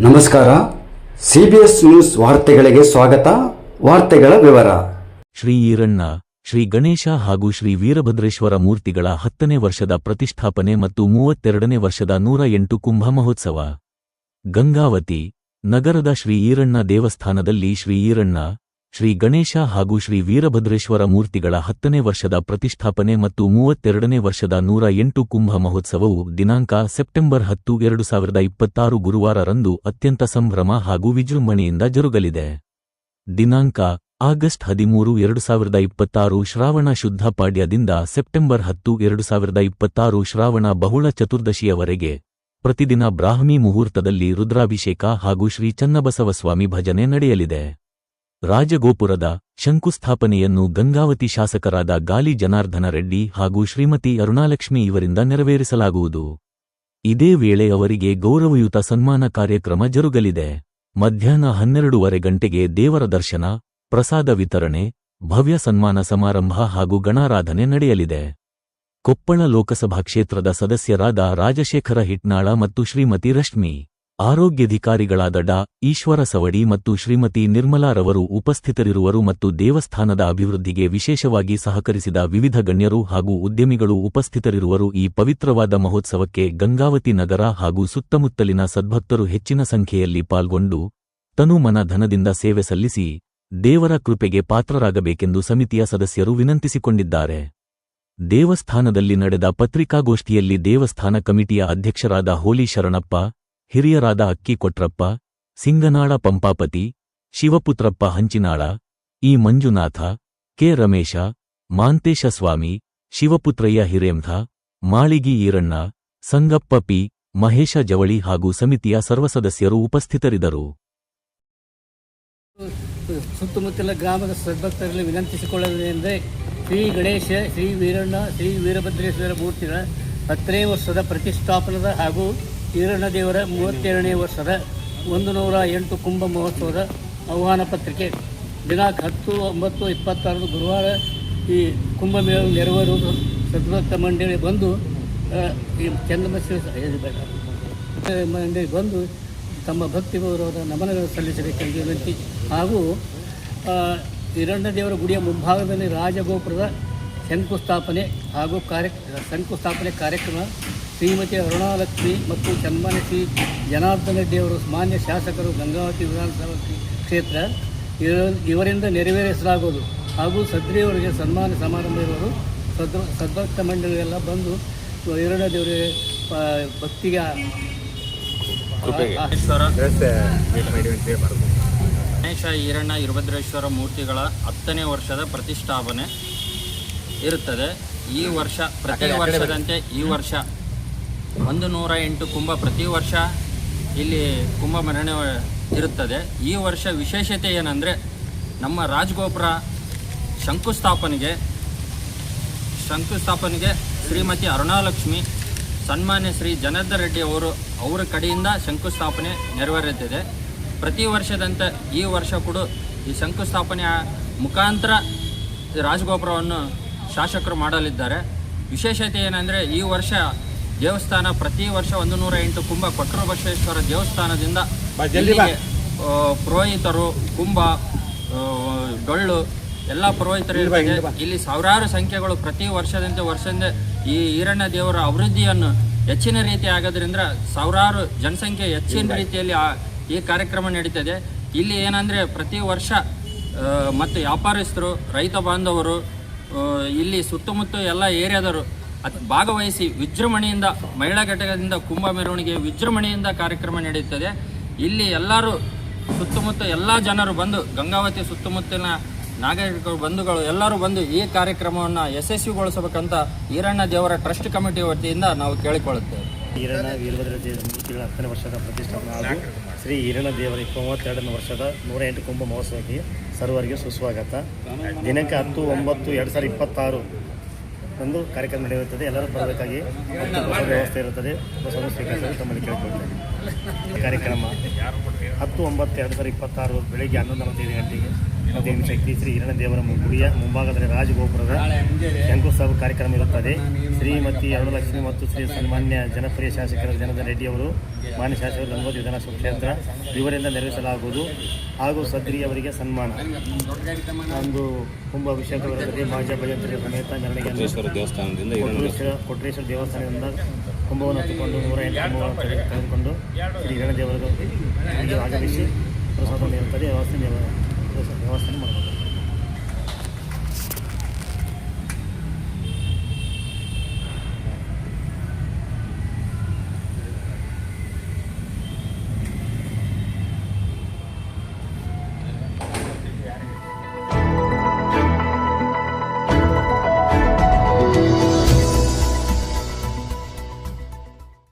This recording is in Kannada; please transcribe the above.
ನಮಸ್ಕಾರ. ಸಿಬಿಎಸ್ ನ್ಯೂಸ್ ವಾರ್ತೆಗಳಿಗೆ ಸ್ವಾಗತ. ವಾರ್ತೆಗಳ ವಿವರ. ಶ್ರೀ ಈರಣ್ಣ, ಶ್ರೀ ಗಣೇಶ ಹಾಗೂ ಶ್ರೀ ವೀರಭದ್ರೇಶ್ವರ ಮೂರ್ತಿಗಳ 10ನೇ ವರ್ಷದ ಪ್ರತಿಷ್ಠಾಪನೆ ಮತ್ತು 32ನೇ ವರ್ಷದ 108 ಕುಂಭ ಮಹೋತ್ಸವ. ಗಂಗಾವತಿ ನಗರದ ಶ್ರೀ ಈರಣ್ಣ ದೇವಸ್ಥಾನದಲ್ಲಿ ಶ್ರೀ ಈರಣ್ಣ, ಶ್ರೀ ಗಣೇಶ ಹಾಗೂ ಶ್ರೀ ವೀರಭದ್ರೇಶ್ವರ ಮೂರ್ತಿಗಳ 10ನೇ ವರ್ಷದ ಪ್ರತಿಷ್ಠಾಪನೆ ಮತ್ತು 32ನೇ ವರ್ಷದ 108 ಕುಂಭ ಮಹೋತ್ಸವವು ದಿನಾಂಕ ಸೆಪ್ಟೆಂಬರ್ 10, 2026 ಗುರುವಾರರಂದು ಅತ್ಯಂತ ಸಂಭ್ರಮ ಹಾಗೂ ವಿಜೃಂಭಣೆಯಿಂದ ಜರುಗಲಿದೆ. ದಿನಾಂಕ ಆಗಸ್ಟ್ 13, 2026 ಶ್ರಾವಣ ಶುದ್ಧ ಪಾಡ್ಯದಿಂದ ಸೆಪ್ಟೆಂಬರ್ 10, 2026 ಶ್ರಾವಣ ಬಹುಳ ಚತುರ್ದಶಿಯವರೆಗೆ ಪ್ರತಿದಿನ ಬ್ರಾಹ್ಮಿ ಮುಹೂರ್ತದಲ್ಲಿ ರುದ್ರಾಭಿಷೇಕ ಹಾಗೂ ಶ್ರೀ ಚನ್ನಬಸವಸ್ವಾಮಿ ಭಜನೆ ನಡೆಯಲಿದೆ. ರಾಜಗೋಪುರದ ಶಂಕುಸ್ಥಾಪನೆಯನ್ನು ಗಂಗಾವತಿ ಶಾಸಕರಾದ ಗಾಲಿ ಜನಾರ್ದನ ರೆಡ್ಡಿ ಹಾಗೂ ಶ್ರೀಮತಿ ಅರುಣಾಲಕ್ಷ್ಮಿ ಇವರಿಂದ ನೆರವೇರಿಸಲಾಗುವುದು. ಇದೇ ವೇಳೆ ಅವರಿಗೆ ಗೌರವಯುತ ಸನ್ಮಾನ ಕಾರ್ಯಕ್ರಮ ಜರುಗಲಿದೆ. ಮಧ್ಯಾಹ್ನ 12:30 ಗಂಟೆಗೆ ದೇವರ ದರ್ಶನ, ಪ್ರಸಾದ ವಿತರಣೆ, ಭವ್ಯ ಸನ್ಮಾನ ಸಮಾರಂಭ ಹಾಗೂ ಗಣಾರಾಧನೆ ನಡೆಯಲಿದೆ. ಕೊಪ್ಪಳ ಲೋಕಸಭಾ ಕ್ಷೇತ್ರದ ಸದಸ್ಯರಾದ ರಾಜಶೇಖರ ಹಿಟ್ನಾಳ ಮತ್ತು ಶ್ರೀಮತಿ ರಶ್ಮಿ, ಆರೋಗ್ಯಾಧಿಕಾರಿಗಳಾದ ಡಾ. ಈಶ್ವರ ಸವಡಿ ಮತ್ತು ಶ್ರೀಮತಿ ನಿರ್ಮಲಾರವರು ಉಪಸ್ಥಿತರಿರುವರು ಮತ್ತು ದೇವಸ್ಥಾನದ ಅಭಿವೃದ್ಧಿಗೆ ವಿಶೇಷವಾಗಿ ಸಹಕರಿಸಿದ ವಿವಿಧ ಗಣ್ಯರು ಹಾಗೂ ಉದ್ಯಮಿಗಳು ಉಪಸ್ಥಿತರಿರುವರು. ಈ ಪವಿತ್ರವಾದ ಮಹೋತ್ಸವಕ್ಕೆ ಗಂಗಾವತಿ ನಗರ ಹಾಗೂ ಸುತ್ತಮುತ್ತಲಿನ ಸದ್ಭಕ್ತರು ಹೆಚ್ಚಿನ ಸಂಖ್ಯೆಯಲ್ಲಿ ಪಾಲ್ಗೊಂಡು ತನು ಮನ ಧನದಿಂದ ಸೇವೆ ಸಲ್ಲಿಸಿ ದೇವರ ಕೃಪೆಗೆ ಪಾತ್ರರಾಗಬೇಕೆಂದು ಸಮಿತಿಯ ಸದಸ್ಯರು ವಿನಂತಿಸಿಕೊಂಡಿದ್ದಾರೆ. ದೇವಸ್ಥಾನದಲ್ಲಿ ನಡೆದ ಪತ್ರಿಕಾಗೋಷ್ಠಿಯಲ್ಲಿ ದೇವಸ್ಥಾನ ಕಮಿಟಿಯ ಅಧ್ಯಕ್ಷರಾದ ಹೋಲಿ ಶರಣಪ್ಪ, ಹಿರಿಯರಾದ ಅಕ್ಕಿ ಕೊಟ್ರಪ್ಪ, ಸಿಂಗನಾಳ ಪಂಪಾಪತಿ, ಶಿವಪುತ್ರಪ್ಪ ಹಂಚಿನಾಳ, ಇ ಮಂಜುನಾಥ, ಕೆ ರಮೇಶ, ಮಾಂತೇಶ ಸ್ವಾಮಿ, ಶಿವಪುತ್ರಯ್ಯ ಹಿರೇಂಧ, ಮಾಳಿಗಿ ಈರಣ್ಣ, ಸಂಗಪ್ಪ ಪಿ, ಮಹೇಶ ಜವಳಿ ಹಾಗೂ ಸಮಿತಿಯ ಸರ್ವಸದಸ್ಯರು ಉಪಸ್ಥಿತರಿದ್ದರು. ಸುತ್ತಮುತ್ತಲ ಗ್ರಾಮದ ಸದ್ಭಕ್ತರಲ್ಲಿ ವಿನಂತಿಸಿಕೊಳ್ಳುವುದೆಂದರೆ ಶ್ರೀ ಗಣೇಶ, ಶ್ರೀ ವೀರಣ್ಣ, ಶ್ರೀ ವೀರಭದ್ರೇಶ್ವರ ಮೂರ್ತಿಗಳ 10ನೇ ವರ್ಷದ ಪ್ರತಿಷ್ಠಾಪನದ ಹಾಗೂ ಈರಣ್ಣ ದೇವರ 32ನೇ ವರ್ಷದ 108 ಕುಂಭ ಮಹೋತ್ಸವದ ಆಹ್ವಾನ ಪತ್ರಿಕೆ ದಿನಾಂಕ 10/9/26 ಗುರುವಾರ ಈ ಕುಂಭಮೇಳ ನೆರವೇರುವುದು ಸದ್ಭಕ್ತ ಮಂಡಳಿ ಬಂದು ಈ ಮಂಡಳಿ ಬಂದು ತಮ್ಮ ಭಕ್ತಿ ಗೌರವದ ನಮನಗಳನ್ನು ಸಲ್ಲಿಸಬೇಕೆಂದು ವಿನಂತಿ. ಹಾಗೂ ಈರಣ್ಣ ದೇವರ ಗುಡಿಯ ಮುಂಭಾಗದಲ್ಲಿ ರಾಜಗೋಪುರದ ಶಂಕುಸ್ಥಾಪನೆ ಹಾಗೂ ಶಂಕುಸ್ಥಾಪನೆ ಕಾರ್ಯಕ್ರಮ ಶ್ರೀಮತಿ ಅರುಣಾಲಕ್ಷ್ಮಿ ಮತ್ತು ಸನ್ಮಾನ್ಯ ಶ್ರೀ ಜನಾರ್ದನ ರೆಡ್ಡಿಯವರು ಮಾನ್ಯ ಶಾಸಕರು ಗಂಗಾವತಿ ವಿಧಾನಸಭಾ ಕ್ಷೇತ್ರ ಇವರಿಂದ ನೆರವೇರಿಸಲಾಗುವುದು. ಹಾಗೂ ಸದ್ರಿಯವರಿಗೆ ಸನ್ಮಾನ ಸಮಾರಂಭ ಇರುವುದು. ಸದ್ಭಕ್ತ ಮಂಡಳಿಯೆಲ್ಲ ಬಂದು ಈರಣ್ಣ ದೇವರಿಗೆ ಭಕ್ತಿಗೆ ಗಣೇಶ, ಈರಣ್ಣ, ವೀರಭದ್ರೇಶ್ವರ ಮೂರ್ತಿಗಳ 10ನೇ ವರ್ಷದ ಪ್ರತಿಷ್ಠಾಪನೆ ಇರುತ್ತದೆ. ಈ ವರ್ಷ ಪ್ರತಿ ವರ್ಷದಂತೆ ಈ ವರ್ಷ 108 ಕುಂಭ ಪ್ರತಿ ವರ್ಷ ಇಲ್ಲಿ ಕುಂಭ ಮೆರವಣಿಗೆ ಇರುತ್ತದೆ. ಈ ವರ್ಷ ವಿಶೇಷತೆ ಏನಂದರೆ ನಮ್ಮ ರಾಜಗೋಪುರ ಶಂಕುಸ್ಥಾಪನೆಗೆ ಶ್ರೀಮತಿ ಅರುಣಾಲಕ್ಷ್ಮಿ, ಸನ್ಮಾನ್ಯ ಶ್ರೀ ಜನಾರ್ದನ ರೆಡ್ಡಿ ಅವರ ಕಡೆಯಿಂದ ಶಂಕುಸ್ಥಾಪನೆ ನೆರವೇರುತ್ತಿದೆ. ಪ್ರತಿ ವರ್ಷದಂತೆ ಈ ವರ್ಷ ಕೂಡ ಈ ಶಂಕುಸ್ಥಾಪನೆಯ ಮುಖಾಂತರ ರಾಜಗೋಪುರವನ್ನು ಶಾಸಕರು ಮಾಡಲಿದ್ದಾರೆ. ವಿಶೇಷತೆ ಏನಂದರೆ ಈ ವರ್ಷ ದೇವಸ್ಥಾನ ಪ್ರತಿ ವರ್ಷ 108 ಕುಂಭ ಕೊಟ್ಟೂರು ಬಸವೇಶ್ವರ ದೇವಸ್ಥಾನದಿಂದ ಪುರೋಹಿತರು, ಕುಂಭ, ಡೊಳ್ಳು ಎಲ್ಲ ಪುರೋಹಿತರು ಇರ್ತಾರೆ. ಇಲ್ಲಿ ಸಾವಿರಾರು ಸಂಖ್ಯೆಗಳು ಪ್ರತಿ ವರ್ಷದಂತೆ ಈ ಈರಣ್ಣ ದೇವರ ಅಭಿವೃದ್ಧಿಯನ್ನು ಹೆಚ್ಚಿನ ರೀತಿ ಆಗೋದ್ರಿಂದ ಸಾವಿರಾರು ಜನಸಂಖ್ಯೆ ಹೆಚ್ಚಿನ ರೀತಿಯಲ್ಲಿ ಈ ಕಾರ್ಯಕ್ರಮ ನಡೀತದೆ. ಇಲ್ಲಿ ಏನಂದರೆ ಪ್ರತಿ ವರ್ಷ ಮತ್ತು ವ್ಯಾಪಾರಸ್ಥರು, ರೈತ ಬಾಂಧವರು, ಇಲ್ಲಿ ಸುತ್ತಮುತ್ತ ಎಲ್ಲ ಏರಿಯಾದವರು ಭಾಗವಹಿಸಿ ವಿಜೃಂಭಣೆಯಿಂದ, ಮಹಿಳಾ ಘಟಕದಿಂದ ಕುಂಭ ಮೆರವಣಿಗೆ ವಿಜೃಂಭಣೆಯಿಂದ ಕಾರ್ಯಕ್ರಮ ನಡೆಯುತ್ತದೆ. ಇಲ್ಲಿ ಎಲ್ಲರೂ ಸುತ್ತಮುತ್ತ ಎಲ್ಲ ಜನರು ಬಂದು, ಗಂಗಾವತಿ ಸುತ್ತಮುತ್ತಲಿನ ನಾಗರಿಕರು ಬಂಧುಗಳು ಎಲ್ಲರೂ ಬಂದು ಈ ಕಾರ್ಯಕ್ರಮವನ್ನು ಯಶಸ್ವಿಗೊಳಿಸಬೇಕಂತ ಈರಣ್ಣ ದೇವರ ಟ್ರಸ್ಟ್ ಕಮಿಟಿ ವತಿಯಿಂದ ನಾವು ಕೇಳಿಕೊಳ್ಳುತ್ತೇವೆ. ಈರಣ್ಣ ವೀರಭದ್ರ ಮೂರ್ತಿಗಳ 10ನೇ ವರ್ಷದ ಪ್ರತಿಷ್ಠಾಪನೆ ಹಾಗೂ ಶ್ರೀ ಈರಣ್ಣ ದೇವರ 32ನೇ ವರ್ಷದ 108 ಕುಂಭ ಮಹೋತ್ಸವಕ್ಕೆ ಸರ್ವರಿಗೆ ಸುಸ್ವಾಗತ. ದಿನಾಂಕ 10/9/2026 ಒಂದು ಕಾರ್ಯಕ್ರಮ ನಡೆಯುತ್ತದೆ. ಎಲ್ಲರೂ ಬರಬೇಕಾಗಿ ವ್ಯವಸ್ಥೆ ಇರುತ್ತದೆ. ಬಸವನ ಸ್ವೀಕರಿಸಲು ತಮ್ಮಲ್ಲಿ ಕೇಳಿಕೊಳ್ಳುತ್ತೇವೆ. ಕಾರ್ಯಕ್ರಮ 10/9/2026 ಬೆಳಗ್ಗೆ 11:45 ಗಂಟೆಗೆ ಮತ್ತು ಶಕ್ತಿ ಶ್ರೀ ಹಿರಣ್ಯ ದೇವರ ಗುಡಿಯ ಮುಂಭಾಗದಲ್ಲಿ ರಾಜಗೋಪುರದ ಶಂಕುಸ್ಥಾಪಕ ಕಾರ್ಯಕ್ರಮ ಇರುತ್ತದೆ. ಶ್ರೀಮತಿ ಅರುಣಲಕ್ಷ್ಮಿ ಮತ್ತು ಶ್ರೀ ಸನ್ಮಾನ್ಯ ಜನಪ್ರಿಯ ಶಾಸಕರ ಜನಾರ್ದನ ರೆಡ್ಡಿ ಅವರು ಮಾನ್ಯ ಶಾಸಕರು ಲಂಗೋಟಿ ವಿಧಾನಸಭಾ ಕ್ಷೇತ್ರ ಇವರಿಂದ ನೆರವೇರಿಸಲಾಗುವುದು. ಹಾಗೂ ಸದ್ರಿ ಅವರಿಗೆ ಸನ್ಮಾನ. ಒಂದು ಕುಂಭ ಅಭಿಷೇಕವಿರುತ್ತದೆ. ಮಾಜಿ ಭಜಂತ್ರಿ ಸಮೇತ ಮೆರವಣಿಗೆ ಕೊಟ್ರೇಶ್ವರ ದೇವಸ್ಥಾನದಿಂದ ಕುಂಭವನ್ನು ಹತ್ತಿಕೊಂಡು 108 ಕುಂಭವನ್ನು ತೆಗೆದುಕೊಂಡು ಶ್ರೀ ಹಿರಣ್ಯ ದೇವರಿಗೆ ಆಗಮಿಸಿ ಪ್ರಸಾದವನ್ನು ಇರುತ್ತದೆ. ವ್ಯವಸ್ಥೆ ಮಾಡಬಹುದು.